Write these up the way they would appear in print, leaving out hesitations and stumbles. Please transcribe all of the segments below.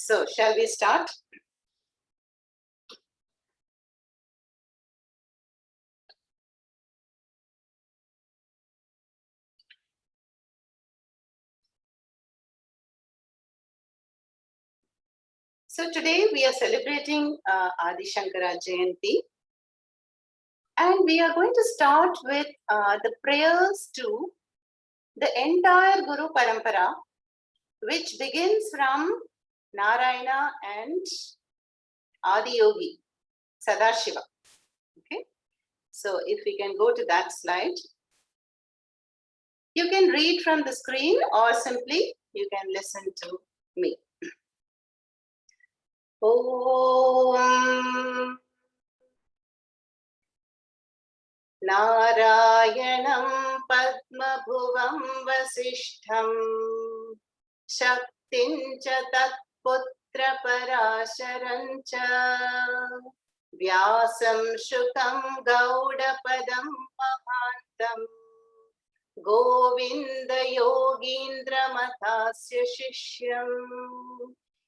So, shall we start? So, today we are celebrating Adi Shankara Jayanti. And we are going to start with the prayers to the entire Guru Parampara, which begins from Narayana and Adi Yogi, Sadashiva. Okay, so if we can go to that slide, you can read from the screen or simply you can listen to me. Om Narayanam Padmabhuvam Vasishtham Shaktincha Tatputra Parasharancha Vyasam Shukam Gaudapadam Mahantam Govinda Yogindra Mathasya Shishyam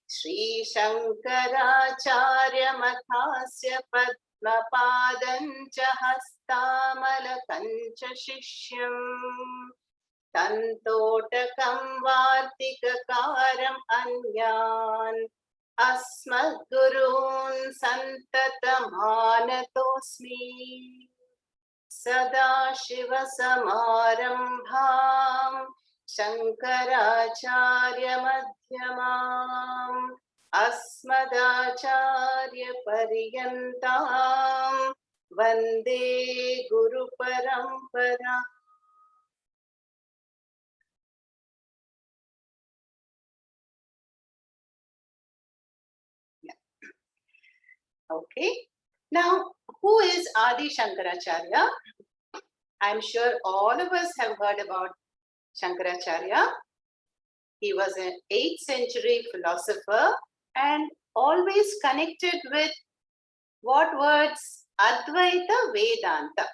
Shri Shankaracharya Mathasya Padmapadancha Hastamalakancha Shishyam Tantotakam Vartikakaram Anyan Asmadgurun Santatamanatosmi Sadashiva Samarambham Shankaracharya Madhyamam Asmadacharya Paryantam Vande Guru Parampara. Okay, now who is Adi Shankaracharya? I'm sure all of us have heard about Shankaracharya. He was an 8th century philosopher and always connected with what words? Advaita Vedanta.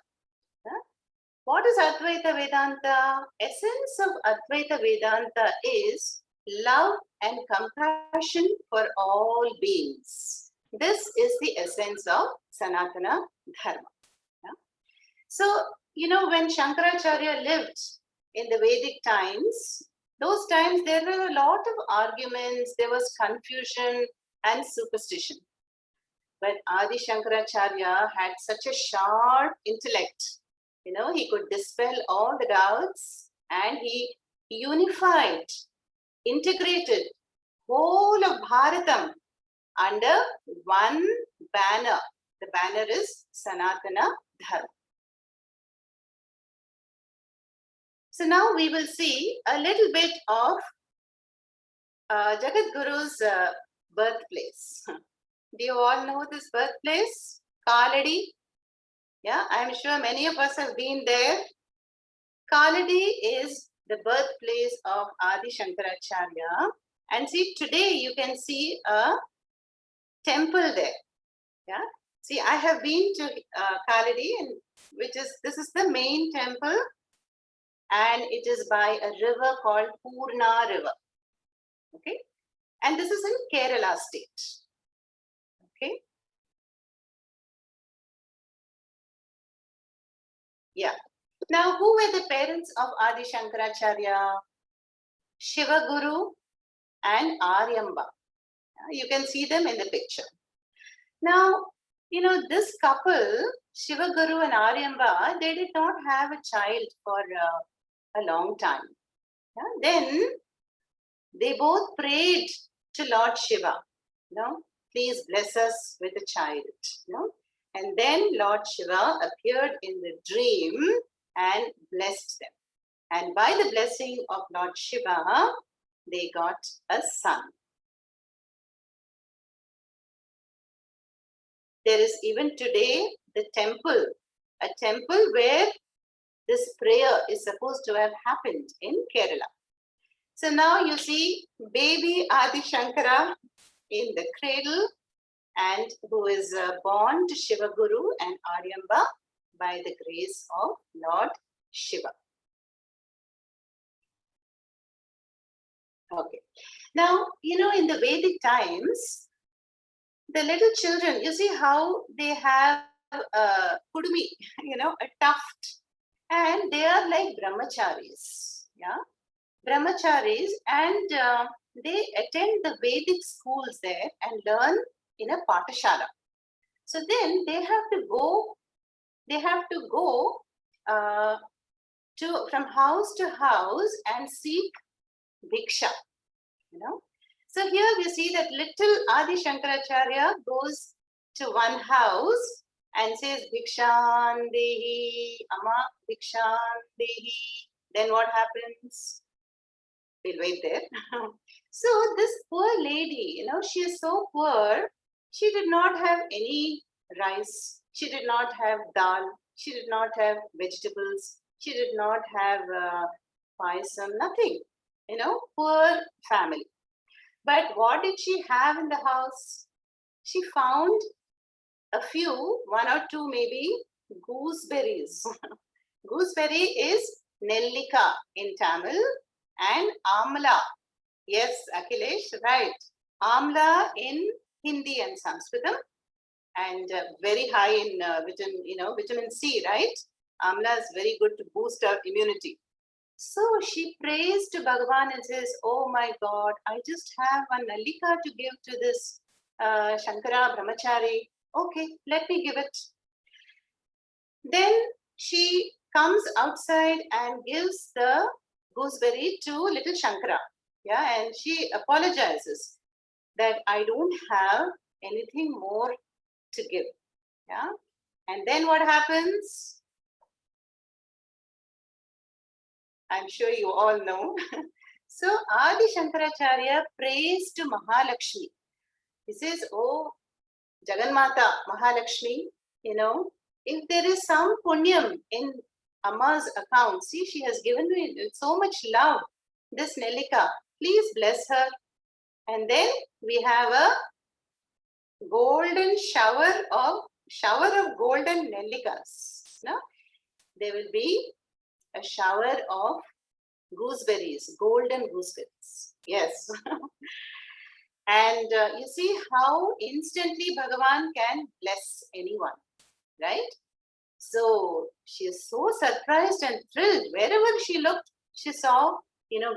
What is Advaita Vedanta? Essence of Advaita Vedanta is love and compassion for all beings. This is the essence of Sanatana Dharma. So, you know, when Shankaracharya lived in the Vedic times, those times there were a lot of arguments, there was confusion and superstition. But Adi Shankaracharya had such a sharp intellect. You know, he could dispel all the doubts and he unified, integrated whole of Bharatam under one banner. The banner is Sanatana Dharma. So now we will see a little bit of Jagadguru's birthplace. Do you all know this birthplace? Kaladi. Yeah, I'm sure many of us have been there. Kaladi is the birthplace of Adi Shankaracharya. And see, today you can see a temple there. Yeah, see, I have been to Kaladi, and this is the main temple. And it is by a river called Purna River. Okay, and this is in Kerala state. Okay, yeah. Now, who were the parents of Adi Shankaracharya? Shiva Guru and Aryamba. You can see them in the picture. Now, you know, this couple, Shiva Guru and Aryamba, they did not have a child for a long time. Yeah? Then they both prayed to Lord Shiva, you know, please bless us with a child. You know? And then Lord Shiva appeared in the dream and blessed them. And by the blessing of Lord Shiva, they got a son. There is even today the temple, a temple where this prayer is supposed to have happened in Kerala. So now you see baby Adi Shankara in the cradle and who is born to Shiva Guru and Aryamba by the grace of Lord Shiva. Okay. Now, in the Vedic times, the little children, you see how they have a kudumi, a tuft, and they are like brahmacharis, yeah, brahmacharis, and they attend the Vedic schools there and learn in a patashala. So then they have to go. They have to go uh, from house to house and seek bhiksha. So here we see that little Adi Shankaracharya goes to one house and says, Bhikshan Dehi, Amma Bhikshan Dehi. Then what happens? We'll wait there. So this poor lady, she is so poor, she did not have any rice, she did not have dal, she did not have vegetables, she did not have payasam, nothing. Poor family. But what did she have in the house? She found one or two maybe, gooseberries. Gooseberry is Nellika in Tamil and Amla. Yes, Akhilesh, right. Amla in Hindi and Sanskritam, and very high in vitamin C, right? Amla is very good to boost our immunity. So she prays to Bhagavan and says, oh my God, I just have one Nallika to give to this Shankara Brahmachari. Okay, let me give it. Then she comes outside and gives the gooseberry to little Shankara. Yeah, and she apologizes that I don't have anything more to give. Yeah, and then what happens? I'm sure you all know. So Adi Shankaracharya prays to Mahalakshmi. He says, oh, Jagannatha, Mahalakshmi, if there is some punyam in Amma's account, see, she has given me so much love, this Nellika, please bless her. And then we have a golden shower of golden Nellikas. No? There will be a shower of gooseberries, golden gooseberries. Yes. And you see how instantly Bhagavan can bless anyone, right? So she is so surprised and thrilled. Wherever she looked, she saw,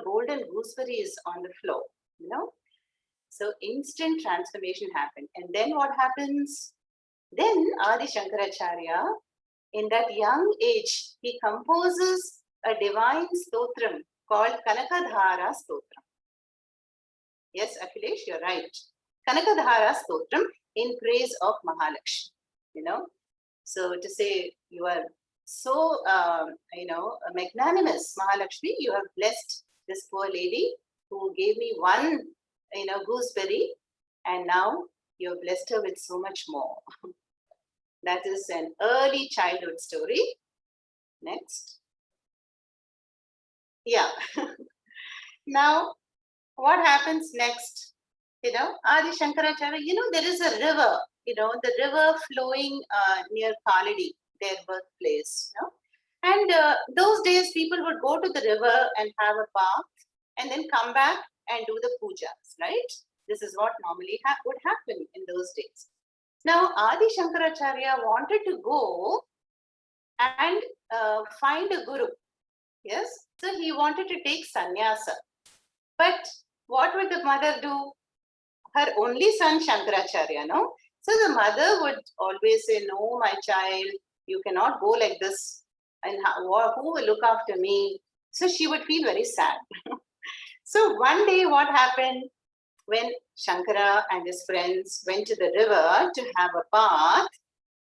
golden gooseberries on the floor, So instant transformation happened. And then what happens? Then Adi Shankaracharya, in that young age, he composes a divine stotram called Kanakadhara Stotram. Yes, Akhilesh, you're right. Kanakadhara Stotram in praise of Mahalakshmi, So to say you are so, magnanimous, Mahalakshmi, you have blessed this poor lady who gave me one, gooseberry, and now you have blessed her with so much more. That is an early childhood story. Next. Yeah. Now, what happens next? Adi Shankaracharya, there is a river, the river flowing near Kaladi, their birthplace, And those days, people would go to the river and have a bath and then come back and do the pujas, right? This is what normally would happen in those days. Now, Adi Shankaracharya wanted to go and find a guru. Yes, so he wanted to take sannyasa. But what would the mother do? Her only son Shankaracharya, no? So the mother would always say, no, my child, you cannot go like this. And who will look after me? So she would feel very sad. So one day what happened? When Shankara and his friends went to the river to have a bath,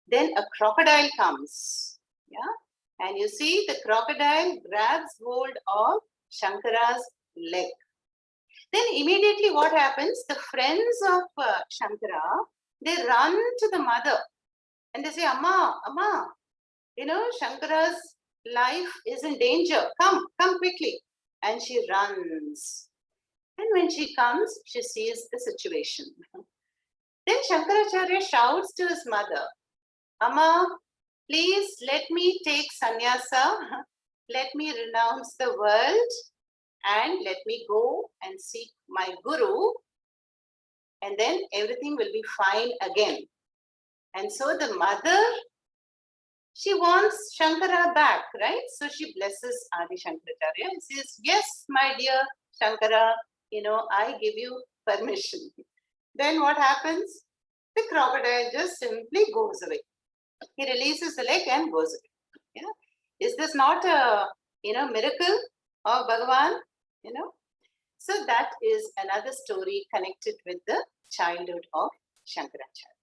then a crocodile comes. Yeah, and you see the crocodile grabs hold of Shankara's leg. Then immediately what happens? The friends of Shankara, they run to the mother and they say, Amma, Amma, Shankara's life is in danger. Come quickly. And she runs. And when she comes, she sees the situation. Then Shankaracharya shouts to his mother, Amma, please let me take sannyasa. Let me renounce the world and let me go and seek my guru, and then everything will be fine again. And so the mother, she wants Shankara back, right? So she blesses Adi Shankaracharya and says, yes, my dear Shankara, I give you permission. Then what happens? The crocodile just simply goes away. He releases the leg and goes away. Is this not a miracle of Bhagavan? So that is another story connected with the childhood of Shankaracharya.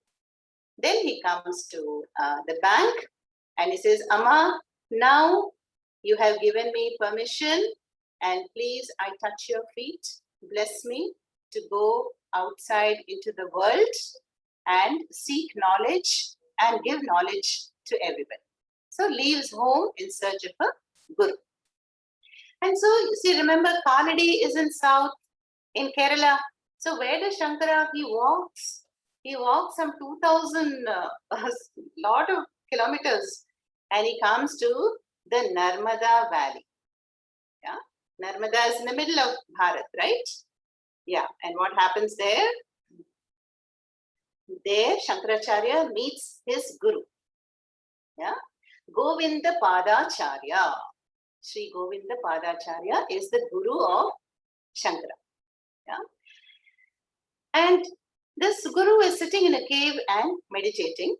Then he comes to the bank and he says, Amma, now you have given me permission, and please, I touch your feet. Bless me to go outside into the world and seek knowledge and give knowledge to everybody. So leaves home in search of a guru. And so, you see, remember, Kaladi is in south, in Kerala. So where does Shankara, he walks? He walks some 2,000, lot of kilometers, and he comes to the Narmada Valley. Yeah, Narmada is in the middle of Bharat, right? Yeah, and what happens there? There, Shankaracharya meets his guru. Yeah, Govinda Padacharya. Sri Govinda Padacharya is the guru of Shankara. Yeah, and this guru is sitting in a cave and meditating.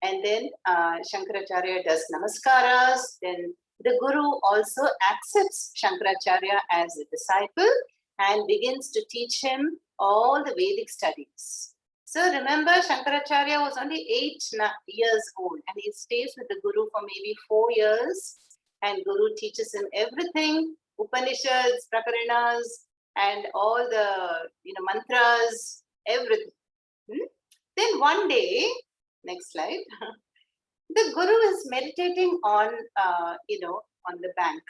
And then Shankaracharya does namaskaras. Then the guru also accepts Shankaracharya as a disciple and begins to teach him all the Vedic studies. So remember, Shankaracharya was only 8 years old, and he stays with the guru for maybe 4 years. And guru teaches him everything, Upanishads, Prakaranas, and all the mantras, everything. Then one day, next slide, the guru is meditating on on the bank,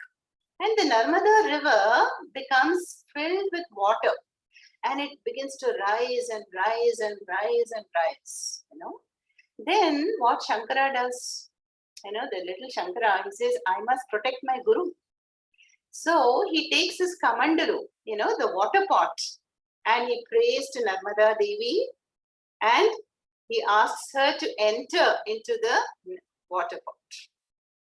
and the Narmada river becomes filled with water, and it begins to rise and rise and rise and rise. Then what Shankara does? The little Shankara, he says, I must protect my guru. So he takes his kamandalu, the water pot, and he prays to Narmada Devi, and he asks her to enter into the water pot.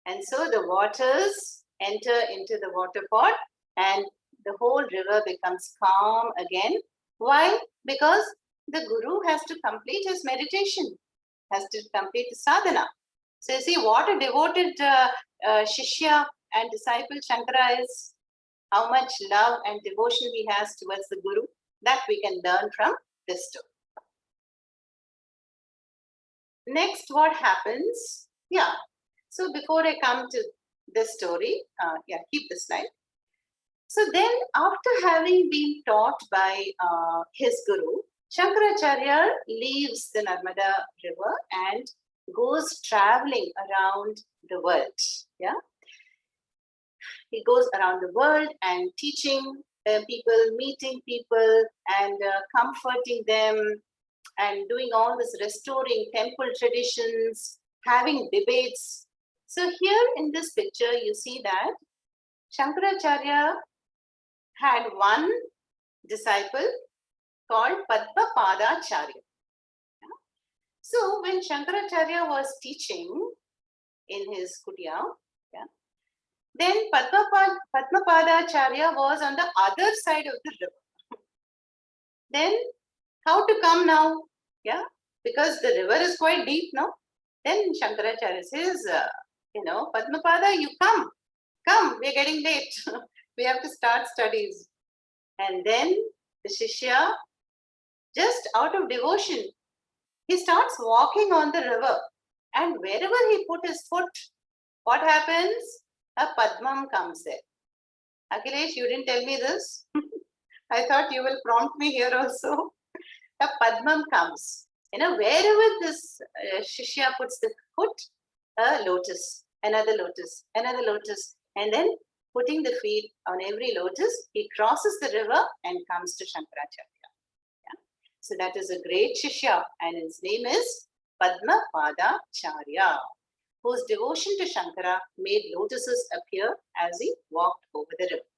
And so the waters enter into the water pot, and the whole river becomes calm again. Why? Because the guru has to complete his meditation, has to complete the sadhana. So you see what a devoted Shishya and disciple Shankara is, how much love and devotion he has towards the guru, that we can learn from this story. Next, what happens? Yeah. So before I come to this story, keep the slide. So then, after having been taught by his guru, Shankaracharya leaves the Narmada river and goes traveling around the world. Yeah, he goes around the world and teaching people, meeting people, and comforting them, and doing all this, restoring temple traditions, having debates. So here in this picture, you see that Shankaracharya had one disciple called Padmapadacharya. So when Shankaracharya was teaching in his kutia, then Padmapadacharya was on the other side of the river. Then how to come now? Yeah, because the river is quite deep now. Then Shankaracharya says, Padmapada, you come, we're getting late. We have to start studies. And then the Shishya, just out of devotion, he starts walking on the river. And wherever he put his foot, what happens? A Padmam comes there. Akhilesh, you didn't tell me this. I thought you will prompt me here also. A Padmam comes. Wherever this Shishya puts the foot, a lotus, another lotus, another lotus. And then putting the feet on every lotus, he crosses the river and comes to Shankaracharya. Yeah? So that is a great Shishya, and his name is Padmapadacharya, whose devotion to Shankara made lotuses appear as he walked over the river.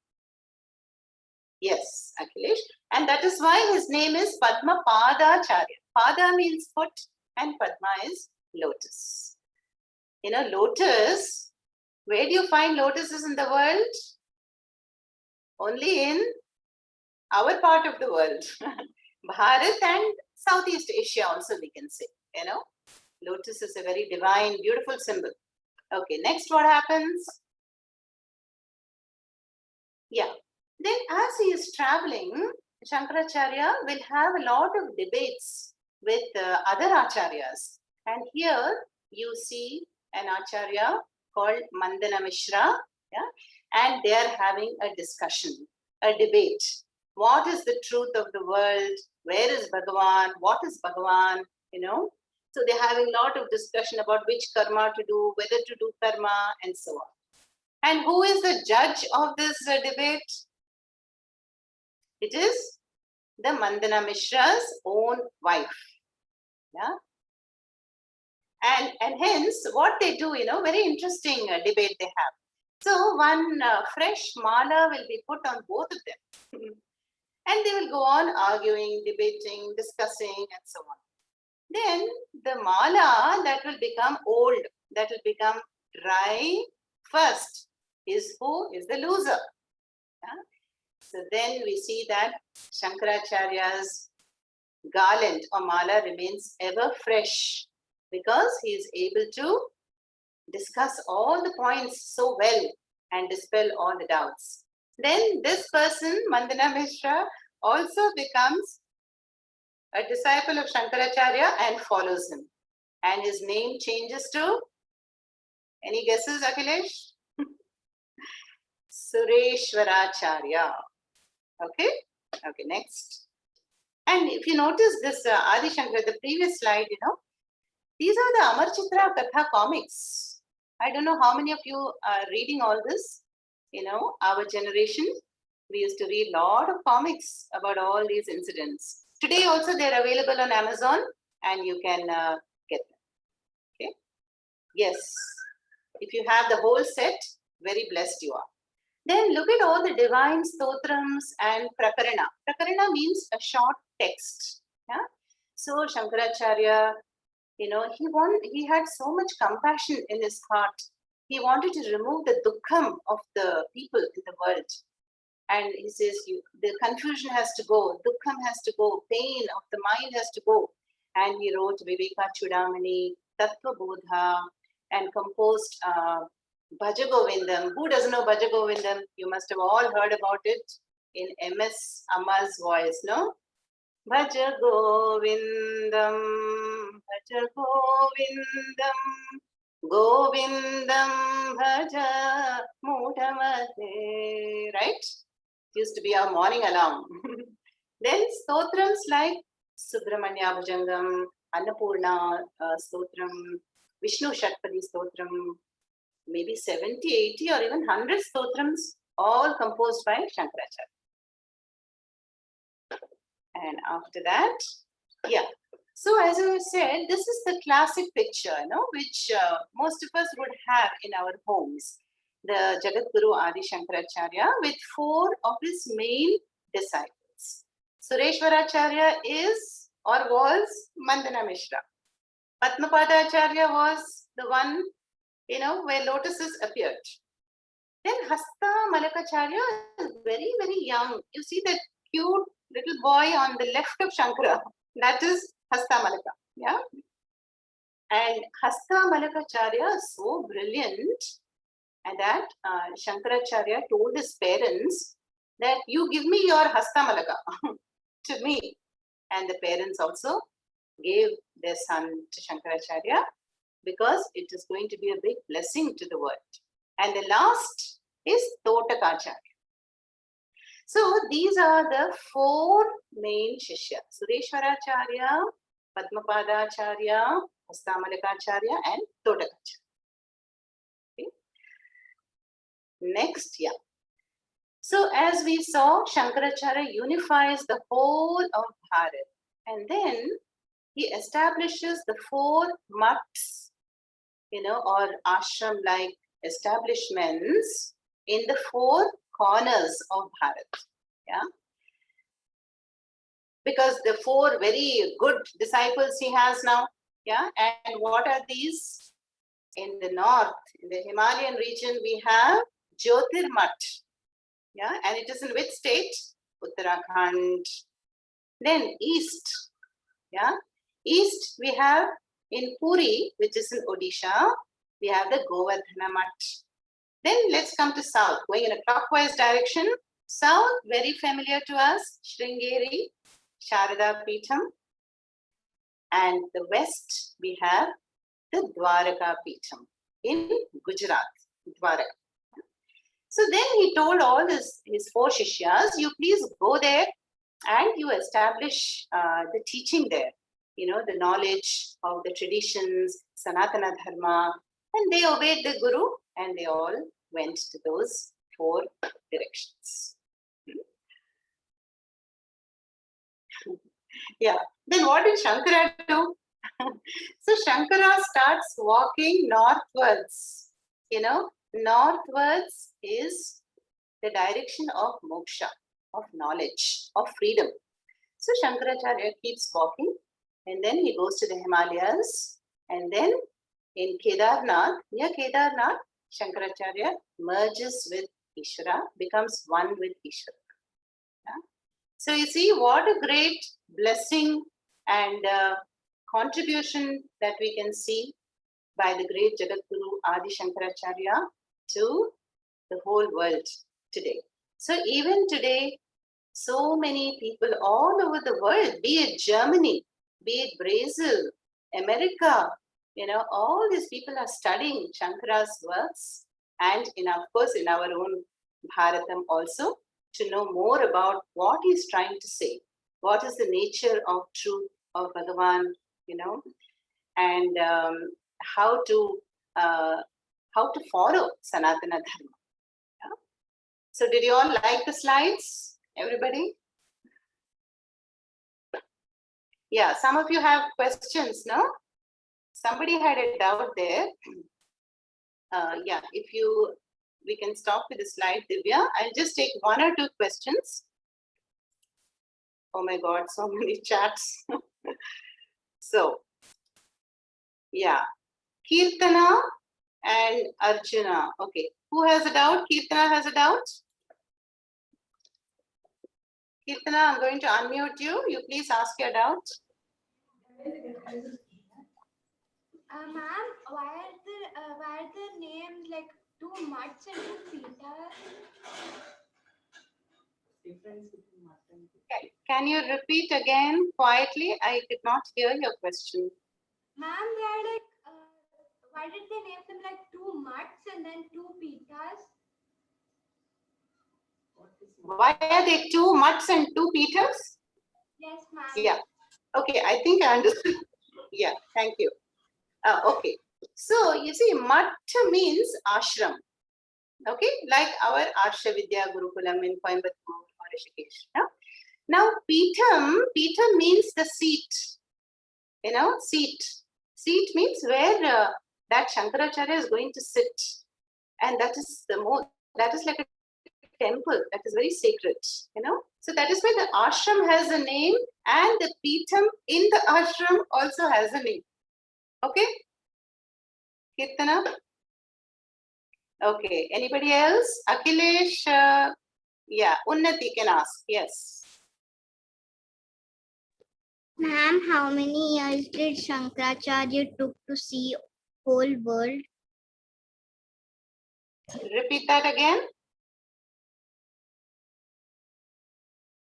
Yes, Akhilesh. And that is why his name is Padma Padacharya. Pada means foot and Padma is lotus. You know, lotus, where do you find lotuses in the world? Only in our part of the world. Bharat and Southeast Asia also we can say, you know. Lotus is a very divine, beautiful symbol. Okay, next what happens? Yeah. Then as he is traveling, Shankaracharya will have a lot of debates with other acharyas. And here you see an acharya called Mandana Mishra, yeah, and they are having a discussion, a debate. What is the truth of the world? Where is Bhagavan? What is Bhagavan? You know, so they're having a lot of discussion about which karma to do, whether to do karma, and so on. And who is the judge of this debate? It is the Mandana Mishra's own wife. Yeah. And hence, what they do, you know, very interesting debate they have. So, one fresh mala will be put on both of them. And they will go on arguing, debating, discussing, and so on. Then the mala that will become old, that will become dry first, is who is the loser. Yeah? So then we see that Shankaracharya's garland or mala remains ever fresh because he is able to discuss all the points so well and dispel all the doubts. Then this person, Mandana Mishra, also becomes a disciple of Shankaracharya and follows him. And his name changes to, any guesses, Akhilesh? Sureshwaracharya. Okay? Okay, next. And if you notice this Adi Shankar, the previous slide, you know, these are the Amar Chitra Katha comics. I don't know how many of you are reading all this. You know, our generation, we used to read a lot of comics about all these incidents. Today also they're available on Amazon and you can get them. Okay. Yes. If you have the whole set, very blessed you are. Then look at all the divine stotrams and prakarana. Prakarana means a short text. Yeah. So Shankaracharya, you know, he had so much compassion in his heart. He wanted to remove the dukkham of the people in the world. And he says, the confusion has to go, dukkham has to go, pain of the mind has to go. And he wrote Viveka Chudamani, Tattva Bodha, and composed Bhaja Govindam. Who doesn't know Bhaja Govindam? You must have all heard about it in MS Amma's voice, no? Bhaja Govindam, Bhaja Govindam, Govindam Bhaja Mudhamate. Right? It used to be our morning alarm. Then stotrams like Subramanya Bhujangam, Annapurna Stotram, Vishnu Shatpadi Stotram, maybe 70, 80 or even 100 stotrams, all composed by Shankaracharya. And after that, yeah. So as I said, this is the classic picture, you know, which most of us would have in our homes. The Jagadguru Adi Shankaracharya with 4 of his main disciples. Sureshwaracharya is or was Mandana Mishra. Padmapadacharya was the one, you know, where lotuses appeared. Then Hasta Malakacharya is very, very young. You see that cute little boy on the left of Shankara. That is Hasta Malaka. Yeah. And Hasta Malakacharya is so brilliant, and that Shankaracharya told his parents that you give me your Hasta Malaka to me. And the parents also gave their son to Shankaracharya because it is going to be a big blessing to the world. And the last is Totakacharya. So these are the 4 main Shishyas: Sureshwaracharya, Padmapadacharya, Hastamalakacharya, and Totakacharya. Okay. Next, yeah. So as we saw, Shankaracharya unifies the whole of Bharat, and then he establishes the 4 mats, you know, or ashram-like establishments in the 4 corners of Bharat. Yeah. Because the 4 very good disciples he has now. Yeah. And what are these? In the north, in the Himalayan region, we have Jyotirmat. Yeah. And it is in which state? Uttarakhand. Then east. Yeah. East, we have in Puri, which is in Odisha, we have the Govardhana Mutt. Then let's come to south, going in a clockwise direction. South, very familiar to us, Sringeri, Sharada Peetham. And the west, we have the Dwaraka Peetham in Gujarat, Dwaraka. So then he told all his 4 Shishyas, you please go there and you establish the teaching there. You know, the knowledge of the traditions, Sanatana Dharma. And they obeyed the Guru and they all went to those 4 directions. Yeah. Then what did Shankara do? So Shankara starts walking northwards. You know, northwards is the direction of moksha, of knowledge, of freedom. So Shankaracharya keeps walking and then he goes to the Himalayas, and then in Kedarnath, near Kedarnath, Shankaracharya merges with Ishvara, becomes one with Ishvara. Yeah? So you see what a great blessing and contribution that we can see by the great Jagadguru Adi Shankaracharya to the whole world today. So even today, so many people all over the world, be it Germany, be it Brazil, America, you know, all these people are studying Shankara's works, and of course in our own Bharatam also, to know more about what he's trying to say, what is the nature of truth of Bhagavan, you know, and how to follow Sanatana Dharma. Yeah? So did you all like the slides, everybody? Yeah, some of you have questions, no? Somebody had a doubt there. Yeah, we can stop with the slide, Divya. I'll just take 1 or 2 questions. Oh my God, so many chats. So, yeah, Kirtana and Arjuna. Okay, who has a doubt? Kirtana has a doubt? Kirtana, I'm going to unmute you. You please ask your doubt. Ma'am, why are the names like 2 mutts and 2 petas? Difference between mud and Okay. Can you repeat again quietly? I did not hear your question. Ma'am, they are like, why did they name them like 2 mutts and then 2 petas? Why are there 2 mutts and 2 peters? Yes, ma'am. Yeah. Okay, I think I understood. Yeah, thank you. Okay. So you see, mutt means ashram. Okay, like our Arsha Vidya Gurukulam in Coimbatore or Rishikesh. Yeah? Now, Peetham means the seat. You know, seat. Seat means where that Shankaracharya is going to sit. And that is like a temple that is very sacred, you know. So that is why the ashram has a name, and the Peetham in the ashram also has a name. Okay, Kirtana? Okay, anybody else? Akhilesh, yeah, Unnati can ask, yes. Ma'am, how many years did Shankaracharya took to see whole world? Repeat that again.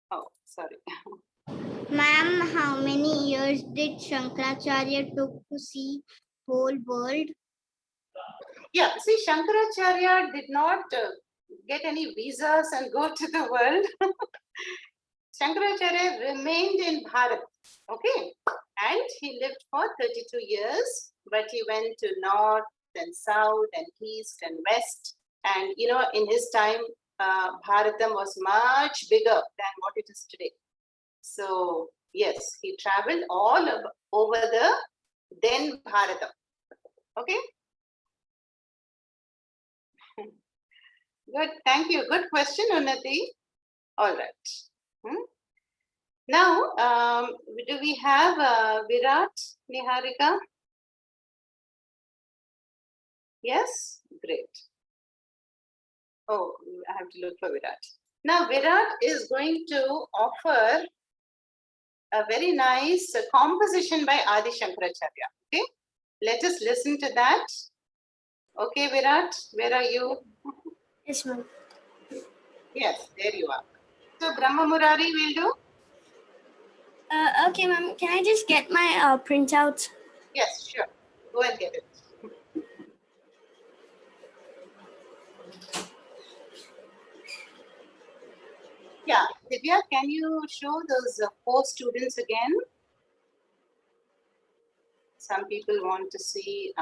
Oh, sorry. Ma'am, how many years did Shankaracharya took to see whole world? Yeah, see, Shankaracharya did not get any visas and go to the world. Shankaracharya remained in Bharat, okay, and he lived for 32 years, but he went to north and south and east and west, and you know, in his time, Bharatam was much bigger than what it is today. So yes, he traveled all over the then Bharatam, okay. Good, thank you. Good question, Unnati. All right. Now, do we have Virat, Niharika? Yes, great. Oh, I have to look for Virat. Now, Virat is going to offer a very nice composition by Adi Shankaracharya. Okay, let us listen to that. Okay, Virat, where are you? Yes, ma'am. Yes, there you are. So, Brahma Murari will do? Okay, ma'am. Can I just get my printout? Yes, sure. Go and get it. Yeah, Divya, can you show those 4 students again? Some people want to see.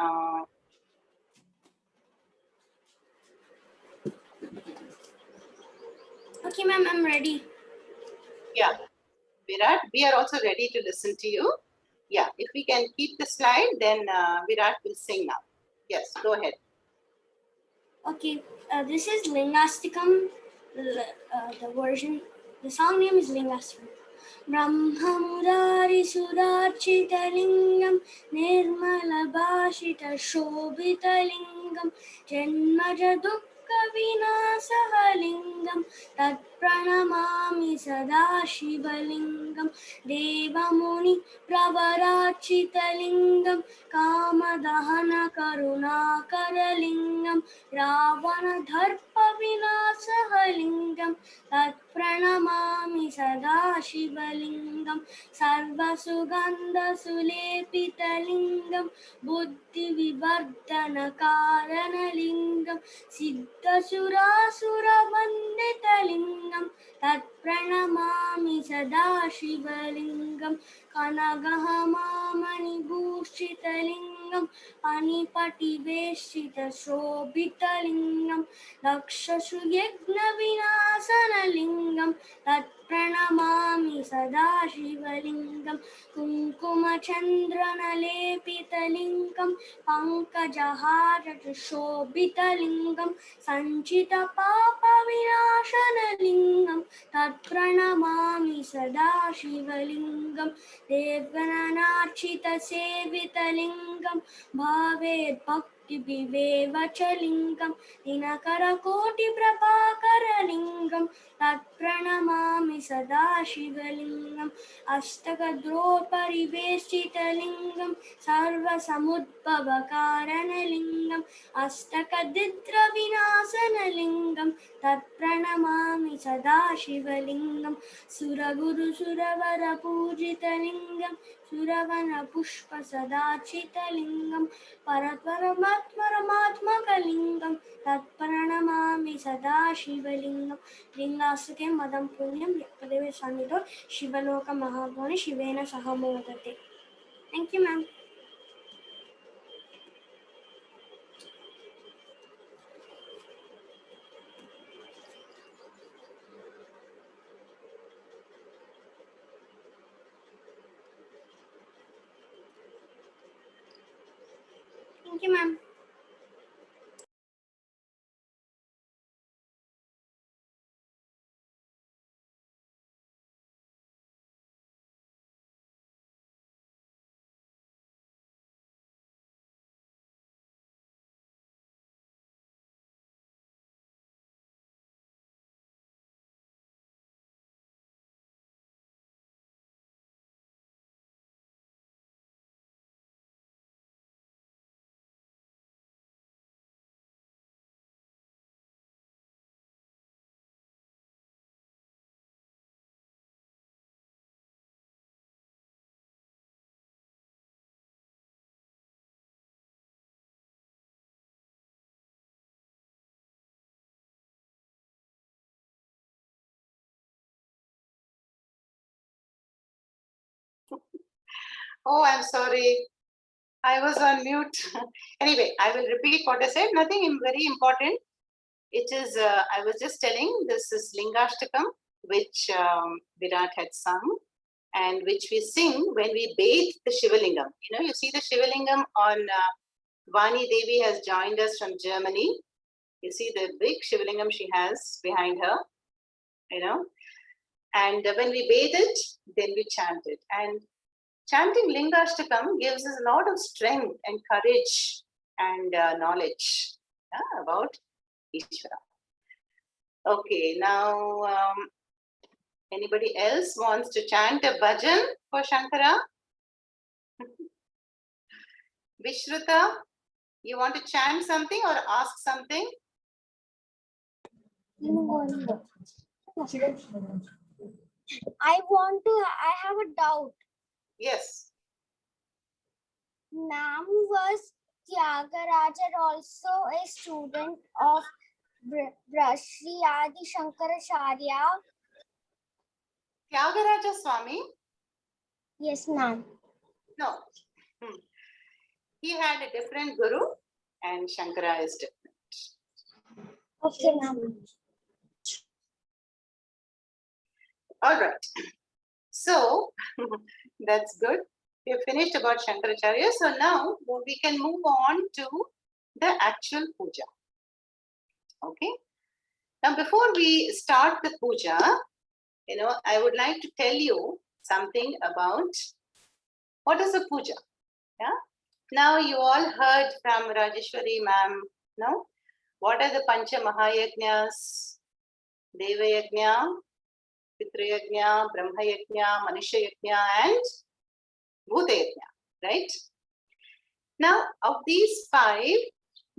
Okay, ma'am. I'm ready. Yeah, Virat, we are also ready to listen to you. Yeah, if we can keep the slide, then Virat will sing now. Yes, go ahead. Okay, this is Lingastikam. The version, the song name is Lingastikam. Brahmamurari Surachita Nirmala Bhashita Shobhita Lingam Janmaja Dukkha Vinasaha Lingam Tat Pranamami Sada Shivalingam Devamuni Pravarachita Lingam Kamadahana Karunakara Lingam Ravana Dharpa Vinasaha Lingam Tat Pranamami Sada Shivalingam Sarvasugandha Sulepitalingam Buddhi Vivardhana Karanalingam Siddhasura Vanditalingam Tat Pranamami Sada Shivalingam Kanagahamamani Bhushitalingam Anipati Veshita Shobhitalingam Lakshasuyagnavinasana Tat Pranamami Sada Shivalingam Kumkumachandranalepitalingam Pankajaharata Shobhitalingam Sanchita Papa Vinashanalingam Tat Pranamami Sada Shivalingam Devgananarchita Sevitalingam Bhavet Bhakti Vivevachalingam Dinakara Koti Prabhakara Lingam Tat Pranamami Sada Shivalingam Astakadro Pariveshita Lingam Sarva Samudbhava Karana Lingam Astakaditra Vinasana Lingam Tat Pranamami Sada Shivalingam Suraguru Suravara Pujita Lingam Suravana Pushpa Sadachita Lingam Paramatmaratmakalingam Tat Pranamami Sada Shivalingam Lingasake Madam Punyam Padeve Sanido Shivaloka Mahavani Shivena Sahamodate. Thank you, ma'am. Thank you, ma'am. Oh, I'm sorry. I was on mute. Anyway, I will repeat what I said. Nothing very important. It is, I was just telling, this is Lingashtakam, which Virat had sung, and which we sing when we bathe the Shivalingam. You know, you see the Shivalingam on Vani Devi has joined us from Germany. You see the big Shivalingam she has behind her. And when we bathe it, then we chant it. And chanting Lingashtakam gives us a lot of strength and courage and knowledge about Ishvara. Okay, now anybody else wants to chant a bhajan for Shankara? Vishruta, you want to chant something or ask something? I have a doubt. Yes. Ma'am, was Tyagaraja also a student of Sri Adi Shankaracharya? Tyagaraja Swami? Yes, ma'am. No. He had a different guru and Shankara is different. Okay, ma'am. All right. So that's good. We have finished about Shankaracharya. So now we can move on to the actual puja. Okay. Now before we start the puja, I would like to tell you something about what is a puja. Yeah. Now you all heard from Rajeshwari ma'am. No. What are the Pancha Mahayajnas? Deva Yajna, Pitra Yajna, Brahma Yajna, Manushya Yajna, and Bhuta Yajna, right? Now, of these 5,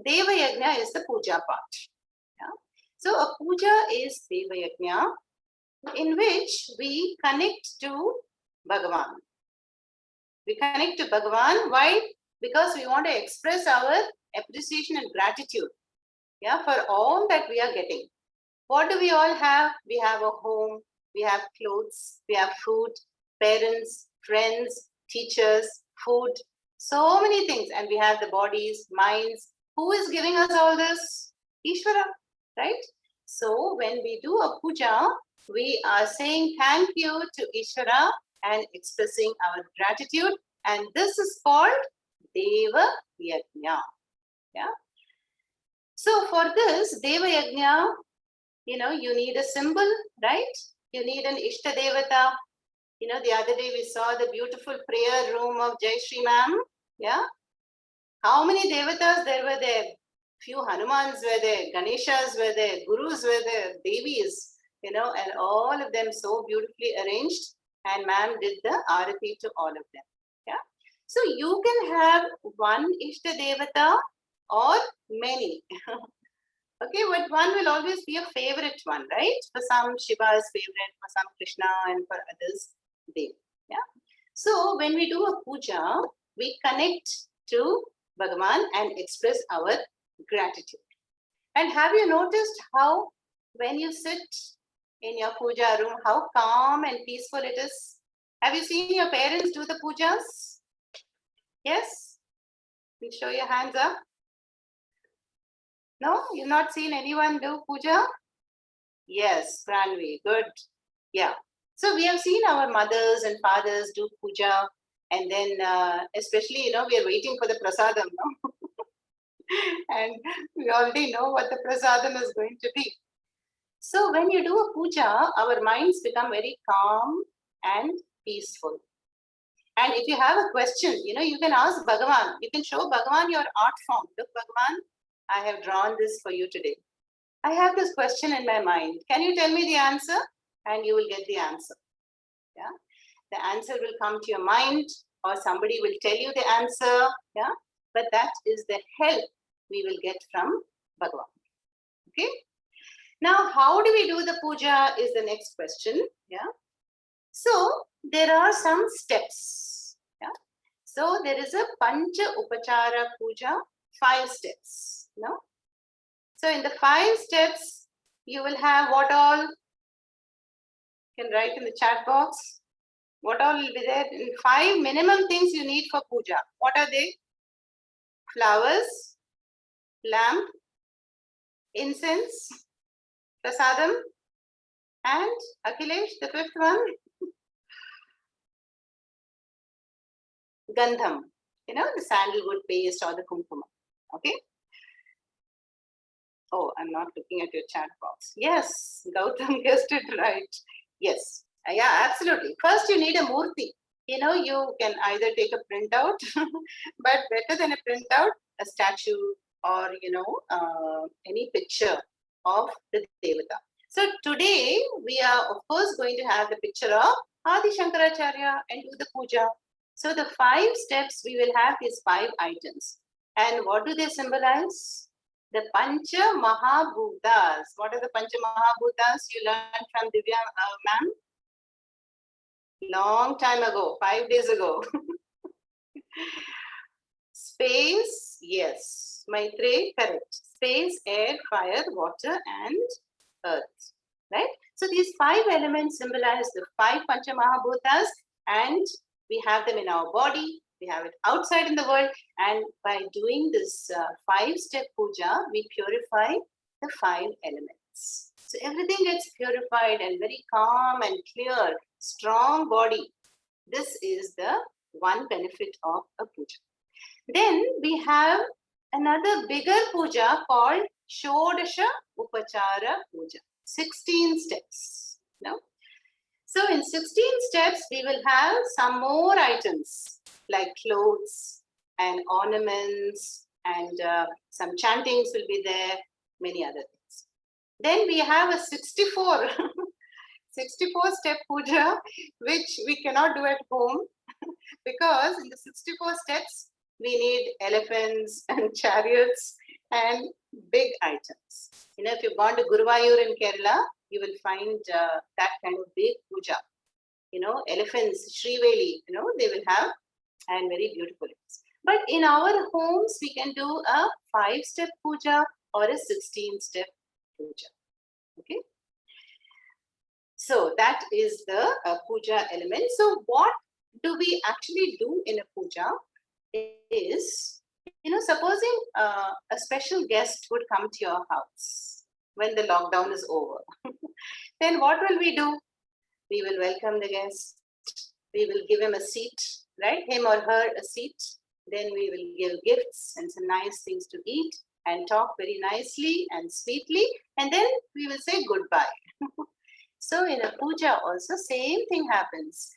Deva Yajna is the puja part. Yeah? So, a puja is Deva Yajna in which we connect to Bhagavan. We connect to Bhagavan. Why? Because we want to express our appreciation and gratitude, for all that we are getting. What do we all have? We have a home, we have clothes, we have food, parents, friends, teachers, food, so many things. And we have the bodies, minds. Who is giving us all this? Ishvara, right? So when we do a puja, we are saying thank you to Ishvara and expressing our gratitude. And this is called Deva Yajna. Yeah. So for this Deva Yajna, you need a symbol, right? You need an Ishta Devata. The other day we saw the beautiful prayer room of Jai Shri Ma'am. Yeah. How many Devatas there were there? Few Hanumans were there, Ganeshas were there, Gurus were there, Devis, and all of them so beautifully arranged. And Ma'am did the Arati to all of them. Yeah. So you can have one Ishta Devata or many. Okay, but one will always be a favorite one, right? For some, Shiva is favorite, for some, Krishna, and for others, Dev. Yeah. So when we do a puja, we connect to Bhagavan and express our gratitude. And have you noticed how when you sit in your puja room, how calm and peaceful it is? Have you seen your parents do the pujas? Yes? You show your hands up. No? You've not seen anyone do puja? Yes, Pranvi, good. Yeah. So we have seen our mothers and fathers do puja, and then especially, we are waiting for the prasadam, no? And we already know what the prasadam is going to be. So when you do a puja, our minds become very calm and peaceful. And if you have a question, you can ask Bhagavan. You can show Bhagavan your art form. Look, Bhagavan, I have drawn this for you today. I have this question in my mind. Can you tell me the answer? And you will get the answer. Yeah. The answer will come to your mind, or somebody will tell you the answer. Yeah. But that is the help we will get from Bhagavan. Okay. Now, how do we do the puja is the next question. Yeah. So there are some steps. Yeah. So there is a Pancha Upachara Puja, 5 steps. No. So in the 5 steps, you will have what all? You can write in the chat box. What all will be there? In 5 minimum things you need for puja. What are they? Flowers, lamp, incense, prasadam, and Akhilesh, the 5th one, gandham. The sandalwood paste or the kumkumam. Okay. Oh, I'm not looking at your chat box. Yes, Gautam guessed it right. Yes, yeah, absolutely. First, you need a murti. You know, you can either take a printout, but better than a printout, a statue or, any picture of the Devata. So today, we are, of course, going to have the picture of Adi Shankaracharya and do the puja. So the 5 steps, we will have these 5 items. And what do they symbolize? The Pancha Mahabhutas. What are the Pancha Mahabhutas you learned from Divya ma'am? Long time ago, 5 days ago. Space, yes. Maitre, correct. Space, air, fire, water, and earth. Right? So these 5 elements symbolize the 5 Pancha Mahabhutas, and we have them in our body, we have it outside in the world, and by doing this 5-step puja, we purify the 5 elements. So everything gets purified and very calm and clear, strong body. This is the one benefit of a puja. Then we have another bigger puja called Shodasha Upachara Puja. 16 steps. No? So in 16 steps, we will have some more items like clothes and ornaments, and some chantings will be there, many other things. Then we have a 64 step puja, which we cannot do at home because in the 64 steps, we need elephants and chariots and big items. You know, if you've gone to Guruvayur in Kerala, you will find that kind of big puja. You know, elephants, Sriveli, they will have, and very beautiful. But in our homes, we can do a 5-step puja or a 16-step puja. Okay. So that is the puja element. So what do we actually do in a puja is, supposing a special guest would come to your house when the lockdown is over, then what will we do? We will welcome the guest. We will give him a seat, right? Him or her a seat. Then we will give gifts and some nice things to eat and talk very nicely and sweetly. And then we will say goodbye. So in a puja also, same thing happens.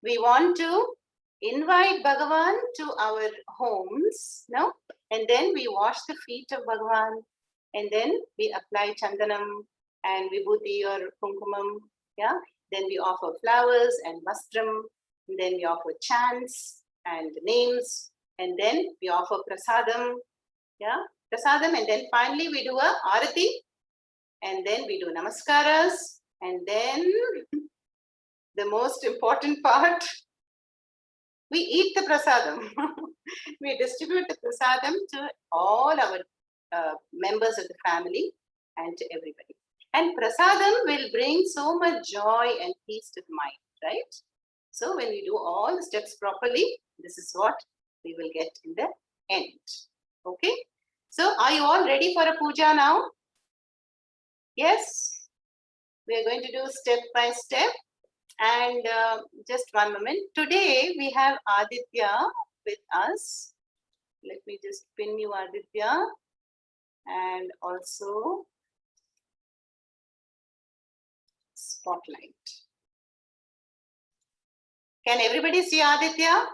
We want to invite Bhagavan to our homes, no? And then we wash the feet of Bhagavan, and then we apply chandanam and vibhuti or kumkumam, yeah? Then we offer flowers and vastram, and then we offer chants and names, and then we offer prasadam, yeah? Prasadam, and then finally we do a arati, and then we do namaskaras, and then the most important part, we eat the prasadam. We distribute the prasadam to all our members of the family and to everybody. And prasadam will bring so much joy and peace to the mind, right? So when we do all the steps properly, this is what we will get in the end. Okay? So are you all ready for a puja now? Yes? We are going to do step by step. And just one moment. Today we have Aditya with us. Let me just pin you, Aditya. And also spotlight. Can everybody see Aditya?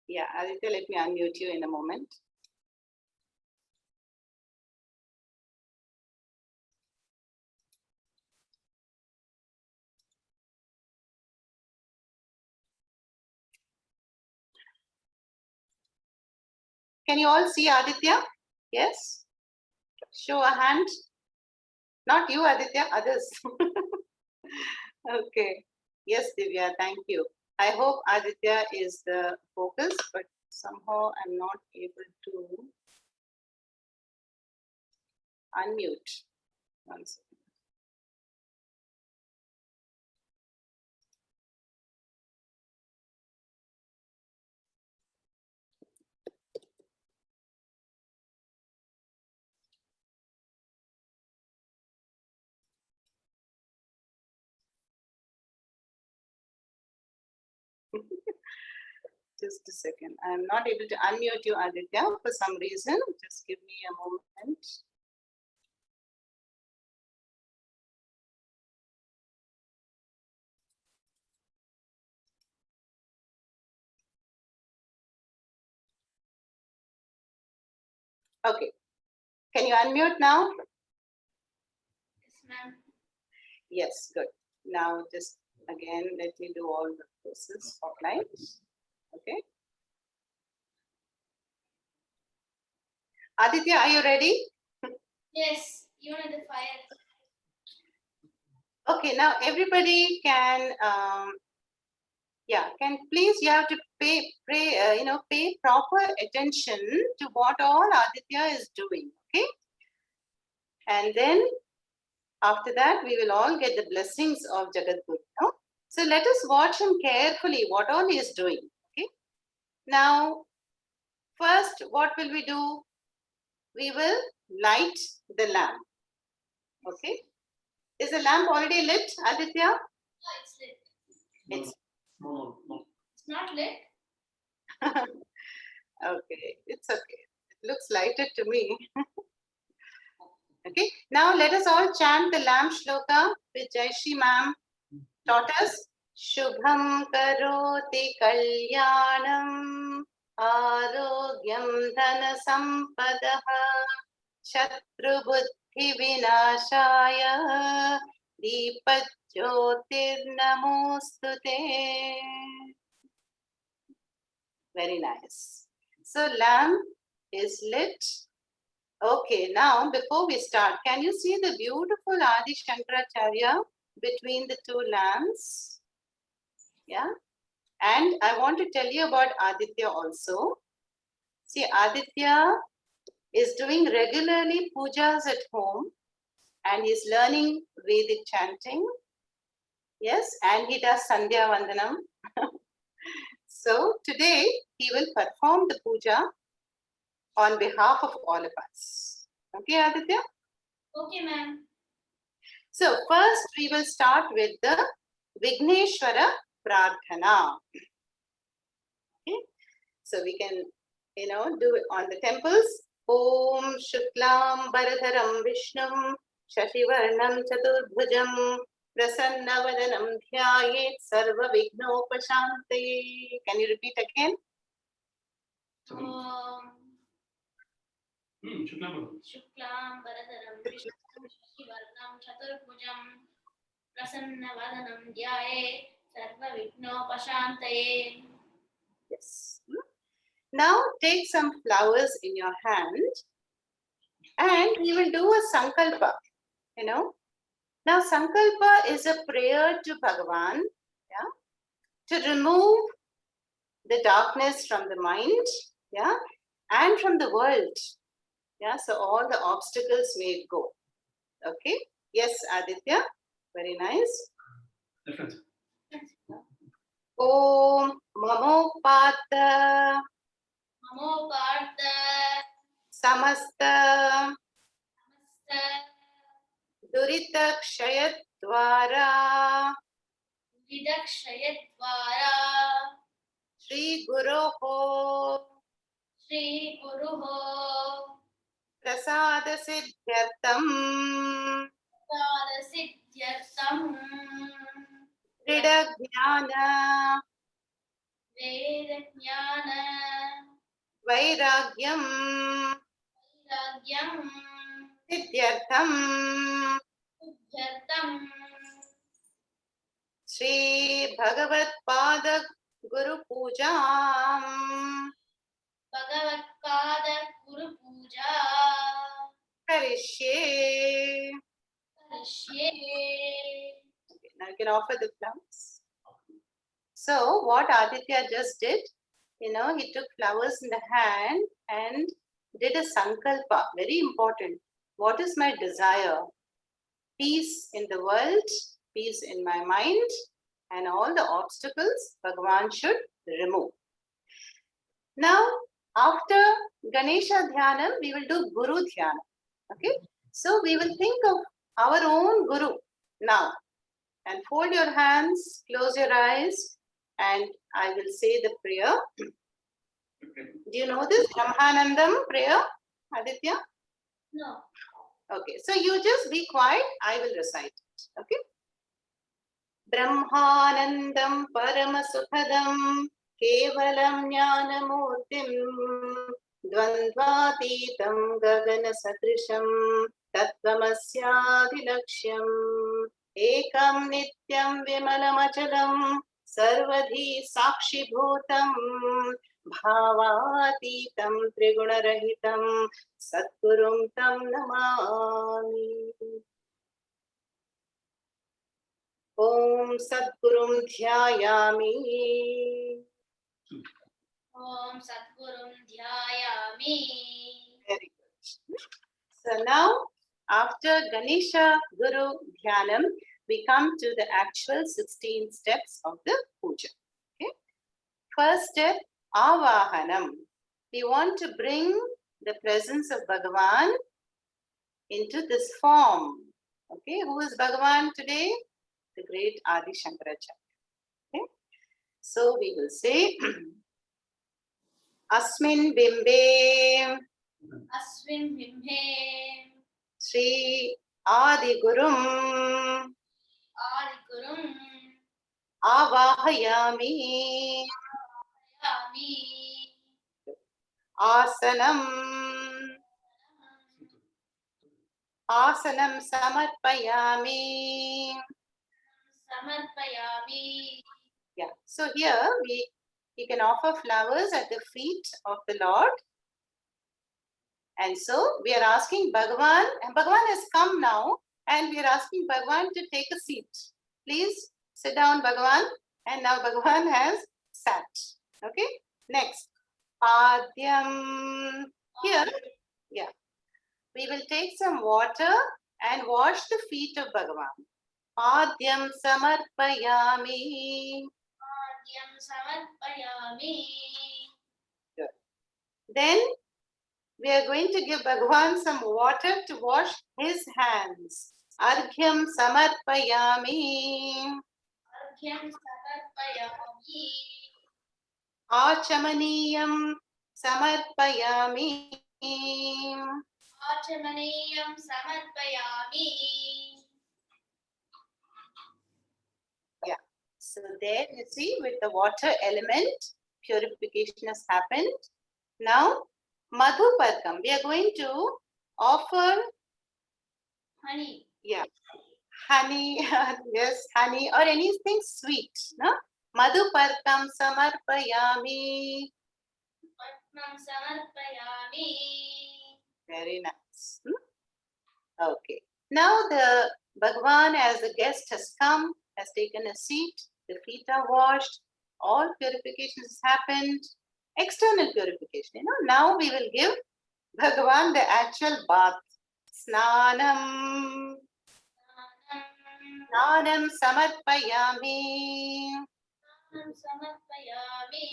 Yeah, Aditya, let me unmute you in a moment. Can you all see Aditya? Yes? Show a hand. Not you, Aditya, others. Okay. Yes, Divya, thank you. I hope Aditya is the focus, but somehow I'm not able to unmute. One second. Just a second. I'm not able to unmute you, Aditya, for some reason. Just give me a moment. Okay. Can you unmute now? Yes, ma'am. Yes, good. Now just again, let me do all the process offline. Okay. Aditya, are you ready? Yes, even at the fire. Okay, now everybody can, can please, you have to pay proper attention to what all Aditya is doing, okay? And then after that, we will all get the blessings of Jagadguru. No? So let us watch him carefully, what all he is doing, okay? Now, first, what will we do? We will light the lamp, okay? Is the lamp already lit, Aditya? Oh, it's lit. It's No. It's not lit. okay, it's okay. It looks lighted to me. Okay, now let us all chant the lamp shloka which Jayashree ma'am taught us. Shubham karoti kalyanam arogyam dhana sampadaha shatru buddhi vinashaya deepat jyotir namostute. Very nice. So lamp is lit. Okay, now before we start, can you see the beautiful Adi Shankaracharya between the two lamps? Yeah. And I want to tell you about Aditya also. See, Aditya is doing regularly pujas at home and he's learning Vedic chanting. Yes, and he does Sandhya Vandanam. So today he will perform the puja on behalf of all of us. Okay, Aditya? Okay, ma'am. So first we will start with the Vigneshwara Prarthana. Okay, so we can, do it on the temples. Om Shuklam Bharadharam Vishnum Shashivarnam Chaturbhujam Prasannavadanam Dhyayet Sarva Vignopashante. Can you repeat again? Shuklam Bharadharam Vishnu Shivarnam Chaturbhujam Prasannavadanam Dhyaye Sarva Vignopashantaye. Yes. Now take some flowers in your hand and we will do a sankalpa, Now sankalpa is a prayer to Bhagavan, to remove the darkness from the mind, and from the world. So all the obstacles may go. Okay. Yes, Aditya. Very nice. Different. Om Mamopata Namo Partha Samasta Samasta Durita Kshayadvara Vidakshayadvara Shri Guroho Shri Guruho Prasada Siddhyartam Siddhyartam Krida Jnana Vedajnana Vairagyam Vairagyam Siddhyartham Siddhyartam Shri Bhagavad Pada Guru Pujam Bhagavad-pada Guru Puja Karishye. Karishye. Now you can offer the flowers. So what Aditya just did, he took flowers in the hand and did a sankalpa. Very important. What is my desire? Peace in the world, peace in my mind, and all the obstacles Bhagavan should remove. Now, after Ganesha Dhyanam, we will do Guru Dhyanam. Okay? So we will think of our own Guru now. And fold your hands, close your eyes, and I will say the prayer. Do you know this Brahmanandam prayer, Aditya? No. Okay, so you just be quiet. I will recite it. Okay. Brahmanandam Paramasukhadam Kevalam Jnanamurtim Dvandvatitam Gagana Satrisham Tattvamasyaadilaksham Ekam Nityam Vimalamachalam Sarvadhi Sakshibhutam Bhavatitam Triguna-rahitam Satgurum Tam Namami. Om Satgurum Dhyayami. Om Satgurum Dhyayami. Very good. So now, after Ganesha Guru Dhyanam, we come to the actual 16 steps of the puja. Okay. First step, Avahanam. We want to bring the presence of Bhagavan into this form. Okay, who is Bhagavan today? The great Adi Shankaracharya. Okay, so we will say Asmin Bimbe Asvin Bimhe. Sri Adi Gurum Adigurum. Avahayami Yami. Asanam Asanam Samarpayami. Samarpayami. Yeah, so here we can offer flowers at the feet of the Lord. And so we are asking Bhagavan, and Bhagavan has come now, and we are asking Bhagavan to take a seat. Please sit down, Bhagavan. And now Bhagavan has sat. Okay, next. Padyam. Here, yeah, we will take some water and wash the feet of Bhagavan. Padyam samarpayami. Padyam Samarpayami. Then we are going to give Bhagavan some water to wash his hands. Arghyam samarpayami. Arghyam Samarpayami. Achamaniyam samarpayami. Achamaneyam Samarpayami. Yeah. So there you see with the water element, purification has happened. Now, Madhuparkam. We are going to offer, Honey. yeah, honey, yes, honey or anything sweet. No? Madhuparkam samarpayami. Patnam Samarpayami. Very nice. Okay. Now the Bhagavan as the guest has come, has taken a seat, the feet are washed, all purifications happened, external purification. Now we will give Bhagavan the actual bath. Snanam, Snanam samarpayami. Samarpayami.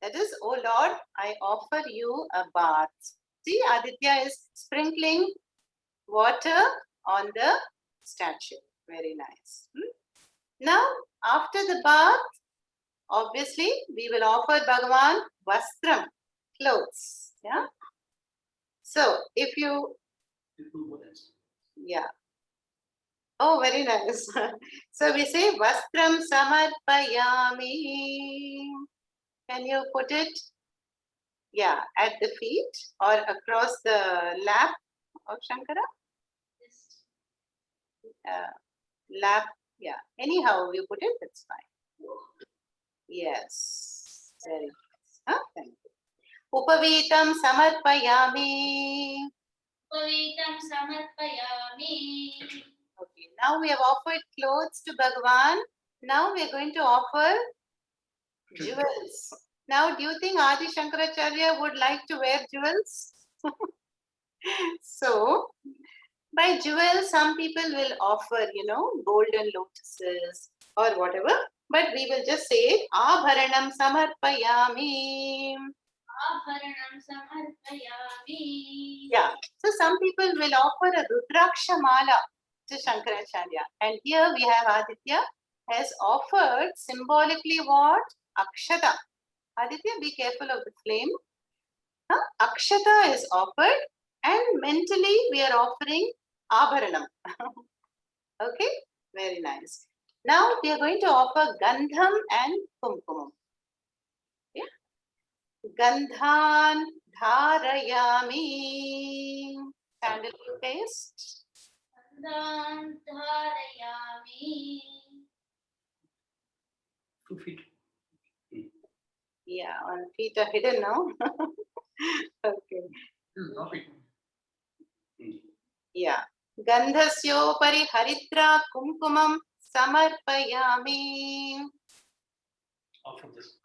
That is, oh Lord, I offer you a bath. See, Aditya is sprinkling water on the statue. Very nice. Now, after the bath, obviously, we will offer Bhagavan vastram, clothes. Yeah. So, if you, yeah. Oh, very nice. So, we say vastram samarpayami. Can you put it? Yeah, at the feet or across the lap of Shankara? Lap, yeah. Anyhow you put it, that's fine. Yes, very nice. Huh? Thank you. Upavitam samarpayami. Pavitam Samarpayami. Okay, now we have offered clothes to Bhagavan. Now we are going to offer jewels. Now, do you think Adi Shankaracharya would like to wear jewels? So, by jewels, some people will offer, golden lotuses or whatever. But we will just say, Abharanam samarpayami. Abharanam Samarpayami. Yeah. So, some people will offer a Rudraksha mala to Shankaracharya. And here we have Aditya has offered symbolically what? Akshata. Aditya, be careful of the flame. Huh? Akshata is offered, and mentally we are offering Abharanam. Okay, very nice. Now we are going to offer Gandham and Kumkumam. Yeah. Gandhan dharayami. Sandalwood paste. Dharayami. 2 feet. Yeah, on feet are hidden now. Okay. Not it. Yeah. Gandhasyopari haridra kumkumam samarpayami. Off of this.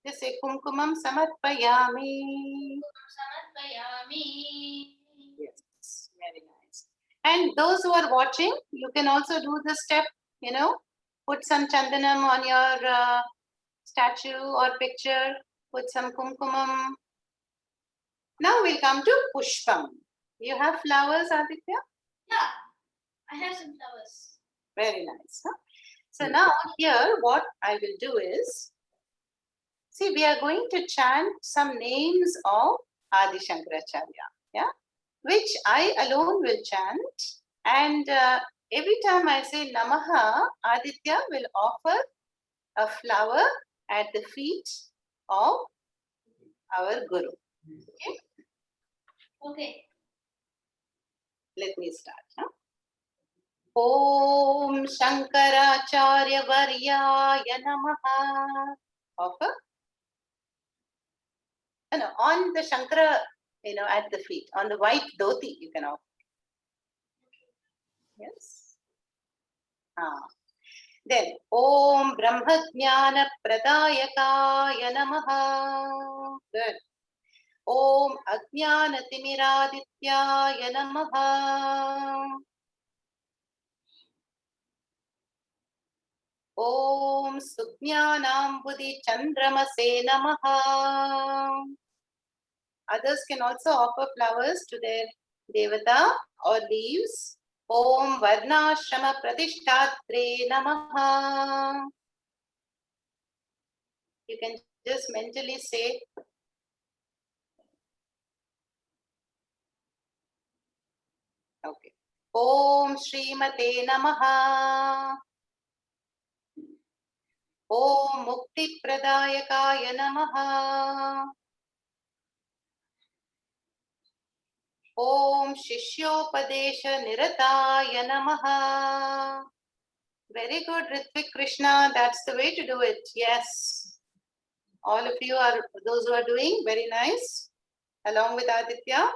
Just say kumkumam samarpayami. Samarpayami. Yes, very nice. And those who are watching, you can also do this step, put some chandanam on your statue or picture, put some kumkumam. Now we'll come to pushpam. You have flowers, Aditya? Yeah, I have some flowers. Very nice. Huh? So now here what I will do is, see, we are going to chant some names of Adi Shankaracharya, yeah, which I alone will chant, and every time I say Namaha, Aditya will offer a flower at the feet of our Guru. Okay, Okay. let me start. Huh? Om Shankaracharya Varyaya Namaha. Offer. No, on the Shankara, at the feet, on the white dhoti, you can offer. Yes. Then, Om Brahmajnana Pradayakaya Namaha. Good. Om Ajnana Timiraadityaya Namaha. Om Sujnanambudhi Chandramase Namaha. Others can also offer flowers to their devata or leaves. Om Varnashrama Pratishthatre Namaha. You can just mentally say, okay. Om Srimate Namaha. Om Mukti Pradayakaya Namaha. Om Shishyopadesha Nirataya Namaha. Very good, Ritvik Krishna. That's the way to do it. Yes. All of you are those who are doing very nice. Along with Aditya.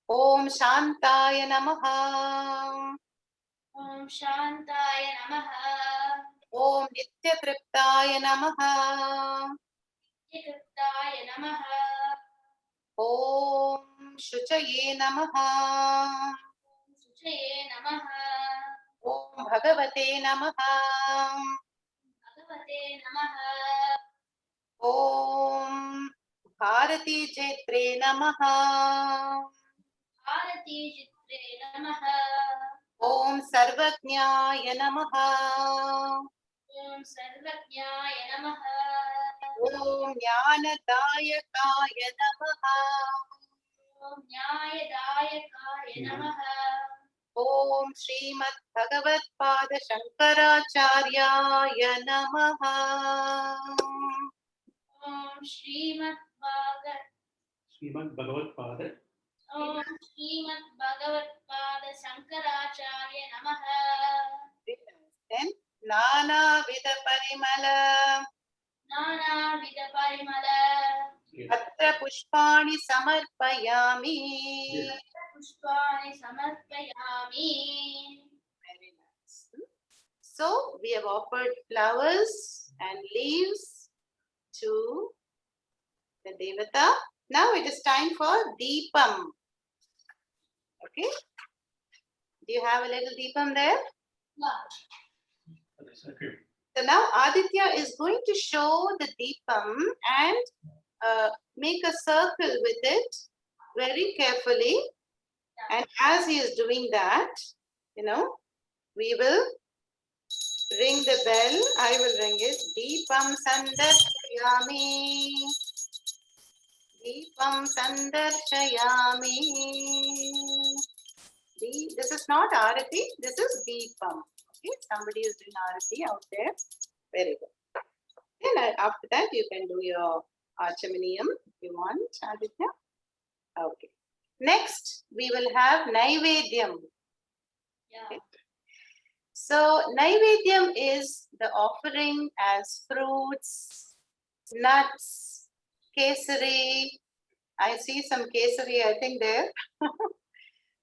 Om Shantaya Namaha. Om Shantaya Namaha. Om Nitya Triptaya Namaha. Nityataya Namaha. Om Shuchaye Namaha. Suchaye Namaha. Om Bhagavate Namaha. Bhagavate Namaha. Om Bharati Jaitre Namaha. Bharati Chitre Namaha. Om Sarvajnaya Namaha. Om Sarvajnaya Namaha. Om Jnanadayakaya Namaha. Om Nyayadayakaya Namaha. Om Srimad Bhagavad Pada Shankaracharyaya Namaha. Om Srimad Bhagavad. Srimad Bhagavad Pada. Om Srimad Bhagavad Pada Shankaracharya Namaha. Then Nana Vida Parimala Nana Vida Parimala. Patra Pushpani Samarpayami. Pushpani Samarpayami. Very nice. So we have offered flowers and leaves to the Devata. Now it is time for Deepam. Okay. Do you have a little Deepam there? Okay. So now Aditya is going to show the Deepam and make a circle with it very carefully. And as he is doing that, we will ring the bell. I will ring it. Deepam sandarshayami. Deepam sandarshayami. This is not Arati, this is Deepam. Okay, somebody is doing Arati out there. Very good. Then after that, you can do your Achamaniyam if you want, Aditya. Okay. Next, we will have Naivedyam. Yeah. So, Naivedyam is the offering as fruits, nuts, kesari. I see some kesari, I think there.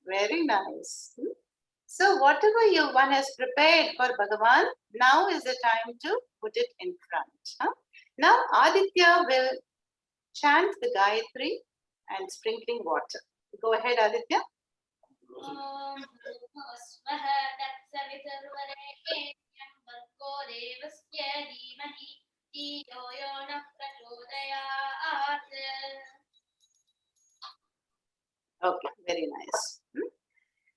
Very nice. So, whatever one has prepared for Bhagavan, now is the time to put it in front. Now, Aditya will chant the Gayatri and sprinkling water. Go ahead, Aditya. ॐ स्वः तत्सवितुर्वरेण्यं भर्गो देवस्य धीमहि धियो यो नः प्रचोदयात्. Okay, very nice.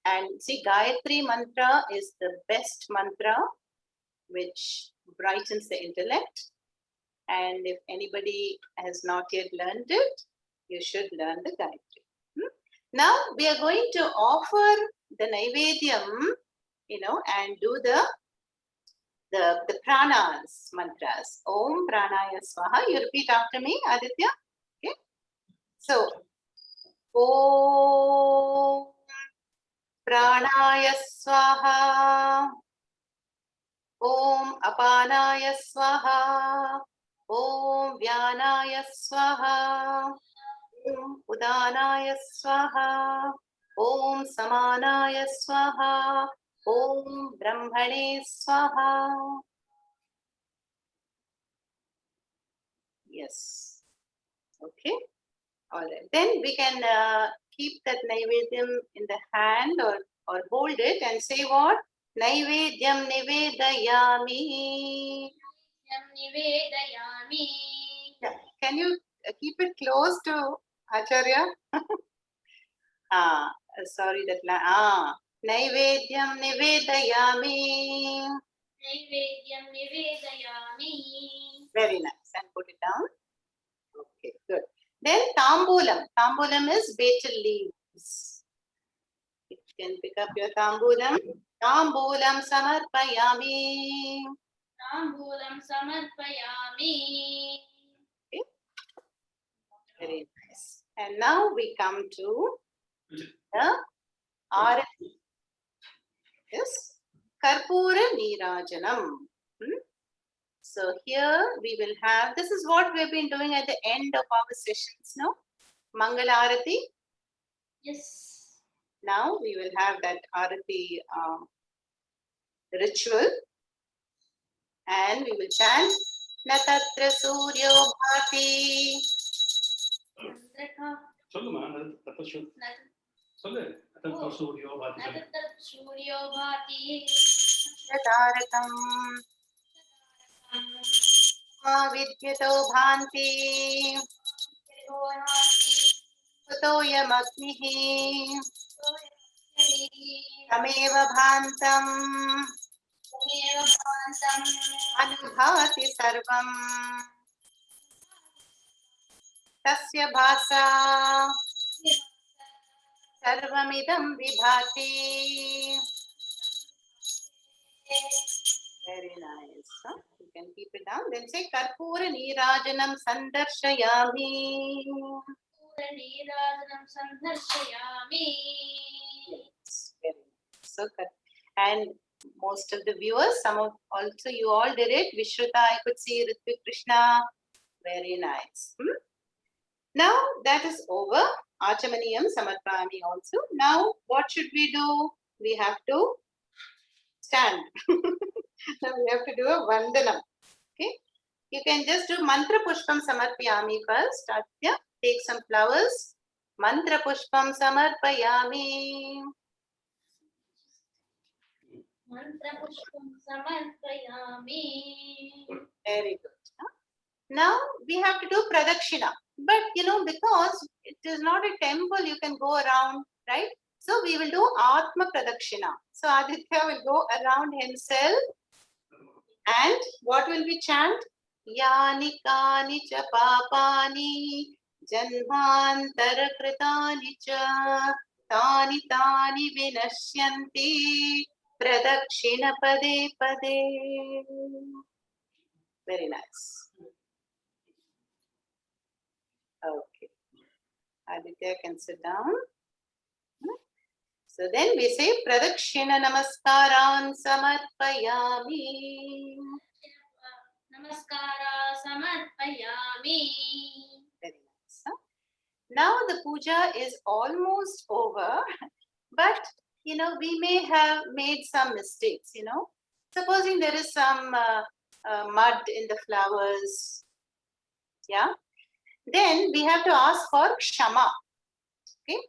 And see, Gayatri mantra is the best mantra which brightens the intellect. And if anybody has not yet learned it, you should learn the Gayatri. Now we are going to offer the Naivedyam, and do the pranas mantras. Om pranaya swaha. You repeat after me, Aditya. Okay. So, Om pranaya swaha. Om apanaya swaha. Om vyanaya swaha. Om udanaya swaha. Om samanaya swaha. Om brahmane swaha. Yes. Okay. All right. Then we can keep that Naivedyam in the hand or hold it and say what? Naivedyam nivedayami. Yam nivedayami. Can you keep it close to Acharya? Sorry, Naivedyam nivedayami. Naivedyam nivedayami. Very nice. And put it down. Okay, good. Then tambulam. Tambulam is betel leaves. You can pick up your tambulam. Tambulam samarpayami. Tambulam samarpayami. Very nice. And now we come to the Arati. Yes. Karpura Nirajanam. So here we will have, this is what we have been doing at the end of our sessions now. Mangala Arati. Yes. Now we will have that Arati ritual. And we will chant Natatra Suryo Bhati. Nandrika. சொல்லுமா சொல்லு அதான் சூரியோ பாதி சொல்லு Nadatat suryo bhati. Yatarakam Vidyato Bhanti Kutoyam Agnihi Tameva Bhantam Anubhati Sarvam Tasya Bhasa Sarvamidam Vibhati. Very nice. You can keep it down. Then say Karpura Nirajanam Sandarshayami. Nirajanam sandharshayami. Very nice. So, and most of the viewers, some of also you all did it. Vishruta, I could see Ritvik Krishna. Very nice. Now that is over. Achamaniyam Samarpayami also. Now what should we do? We have to stand. Now we have to do a Vandanam. Okay. You can just do Mantra Pushpam Samarpayami first. Aditya, take some flowers. Mantra Pushpam Samarpayami. Mantra pushpam samarpayami. Very good. Now we have to do Pradakshina. But because it is not a temple, you can go around, right? So we will do Atma Pradakshina. So Aditya will go around himself, and what will we chant? Yani kani cha papani janmantara kritani cha tani tani vinashyanti pradakshina pade pade. Very nice. Okay. Aditya can sit down. So then we say Pradakshina Namaskaran Samarpayami. Namaskara samarpayami. Very nice. Huh? Now the puja is almost over, but we may have made some mistakes. Supposing there is some mud in the flowers, yeah, then we have to ask for Kshama. Okay,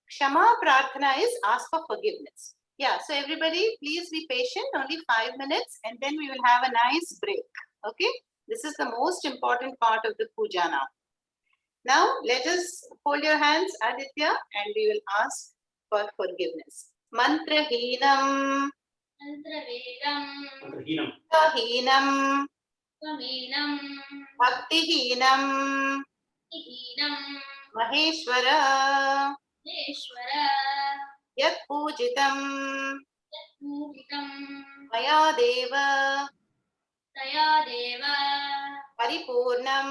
Kshama Prarthana is ask for forgiveness. Yeah, so everybody please be patient, only 5 minutes, and then we will have a nice break. Okay, this is the most important part of the puja now. Now let us hold your hands, Aditya, and we will ask for forgiveness. Mantrahinam, Mantravedam. Mantrahinam. Hinam, Tvaminam. Bhaktihinam, Ihinam. Maheshwara, Deshwara. Yat Pujitam, Muditam. Maya Deva, Taya deva. Paripurnam,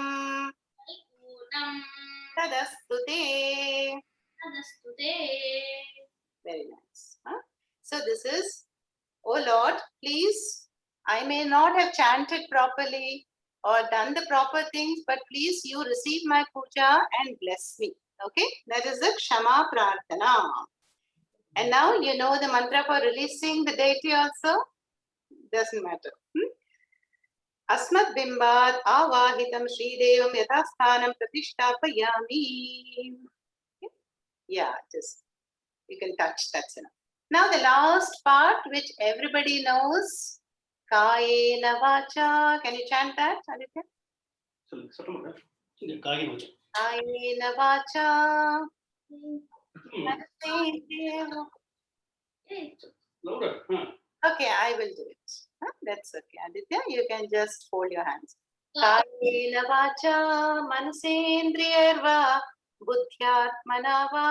Paripurnam. Tadastute. Adastute. Very nice. Huh? So this is, oh Lord, please, I may not have chanted properly or done the proper things, but please you receive my puja and bless me. Okay, that is the Kshama Prarthana. And now you know the mantra for releasing the deity also. Doesn't matter. Asmat Bimbat Avahitam Shri Devam Yathasthanam Pratishtapayami. Yeah, just you can touch, that's enough. Now the last part which everybody knows, Kayena Vacha. Can you chant that, Aditya? சொல்லுங்க சத்தமாக இங்க coin வச்சு Kayena Vacha. louder. Okay, I will do it. That's okay, Aditya. You can just hold your hands. Kayena Vacha Manasendriyarva Buddhyatmana va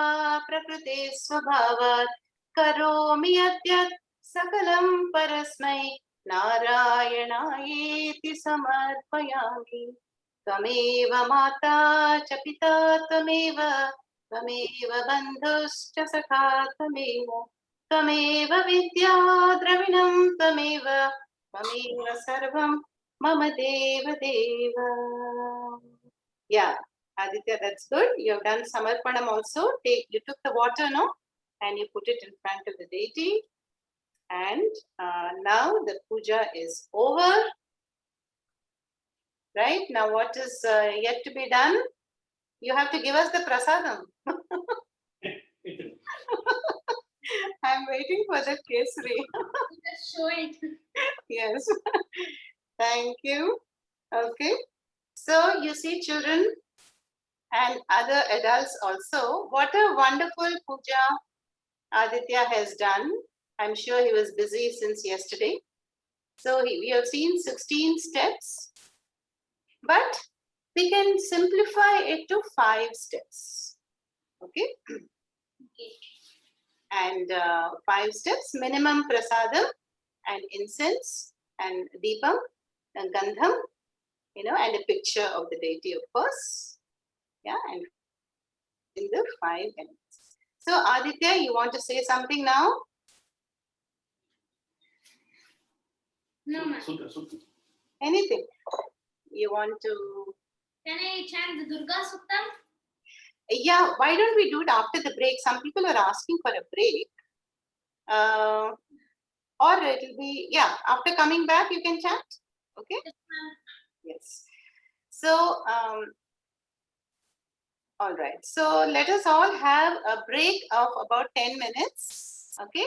Prakriti Swabhavat Karomi Adyat Sakalam Parasmai Narayanaayeti Samarpayami. Tameva Mata cha Pita Tameva Tameva Bandhuscha Sakha Tameva Tameva Vidya Dravinam Tameva Tameva Sarvam Mama Deva Deva. Yeah, Aditya, that's good. You have done Samarpanam also. You took the water, no? And you put it in front of the deity. And now the puja is over. Right? Now what is yet to be done? You have to give us the prasadam. I'm waiting for the kesari. Just show it. Yes. Thank you. Okay. So you see, children and other adults also, what a wonderful puja Aditya has done. I'm sure he was busy since yesterday. So we have seen 16 steps, but we can simplify it to 5 steps. Okay. Okay. And 5 steps: minimum prasadam and incense and deepam and gandham, and a picture of the deity, of course. Yeah, and in the 5 elements. So Aditya, you want to say something now? No, ma'am. Super. Anything? You want to? Can I chant the Durga Suktam? Yeah, why don't we do it after the break? Some people are asking for a break. Or it will be, yeah, after coming back, you can chant. Okay? Yes, ma'am. Yes. So, all right. So let us all have a break of about 10 minutes. Okay?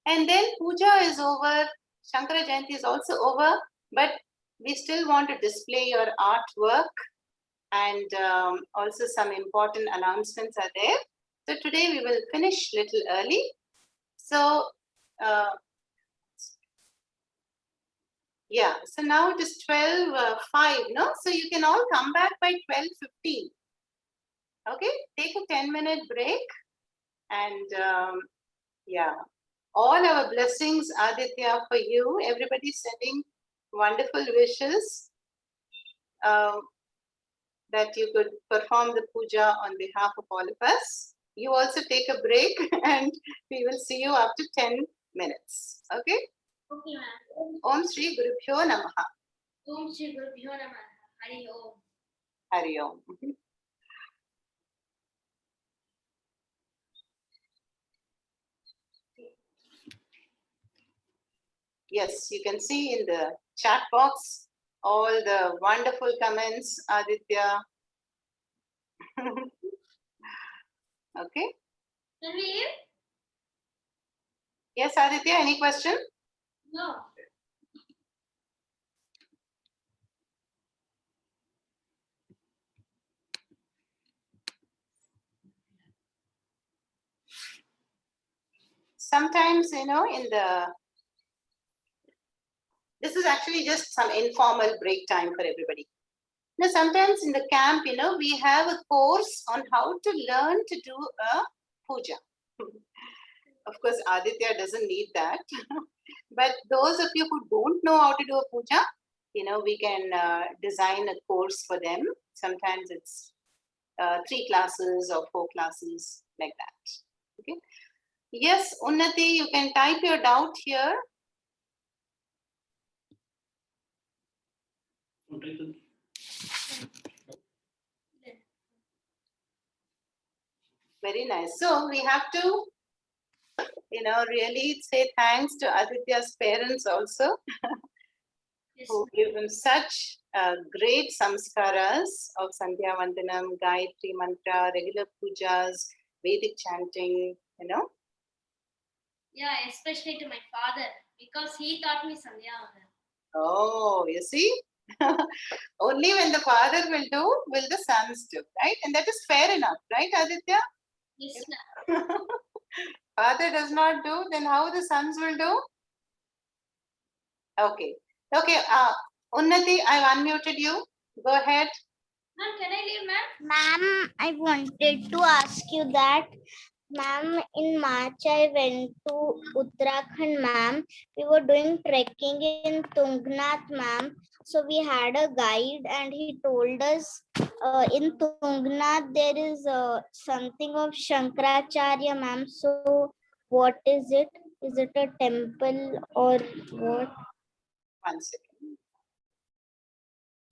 And then puja is over. Shankara Jayanti is also over. But we still want to display your artwork. And also some important announcements are there. So today we will finish little early. So, yeah, so now it is 12:05, no? So you can all come back by 12:15. Okay, take a 10-minute break. And yeah, all our blessings, Aditya, for you. Everybody's sending wonderful wishes that you could perform the puja on behalf of all of us. You also take a break and we will see you after 10 minutes. Okay? Okay, ma'am. Om Shri Gurubhyo Namaha. Om Shri Gurubhyo Namaha. Hari Om. Hari Om. Yes, you can see in the chat box all the wonderful comments, Aditya. Okay. Can we leave? Yes, Aditya, any question? No. Sometimes, in this is actually just some informal break time for everybody. Now, sometimes in the camp, we have a course on how to learn to do a puja. Of course, Aditya doesn't need that. But those of you who don't know how to do a puja, we can design a course for them. Sometimes it's 3 classes or 4 classes like that. Okay. Yes, Unnati, you can type your doubt here. Very nice. So we have to, really say thanks to Aditya's parents also, Yes. who give him such great samskaras of Sandhya Vandanam, Gayatri Mantra, regular pujas, Vedic chanting, Yeah, especially to my father because he taught me Sandhya Vandanam. Oh, you see? Only when the father will do, will the sons do, right? And that is fair enough, right, Aditya? Yes, ma'am. Father does not do, then how the sons will do? Okay. Okay, Unnati, I've unmuted you. Go ahead. Ma'am, can I leave, ma'am? Ma'am, I wanted to ask you that, ma'am, in March I went to Uttarakhand, ma'am. We were doing trekking in Tungnath, ma'am. So we had a guide and he told us in Tungnath there is something of Shankaracharya, ma'am. So what is it? Is it a temple or what? One second.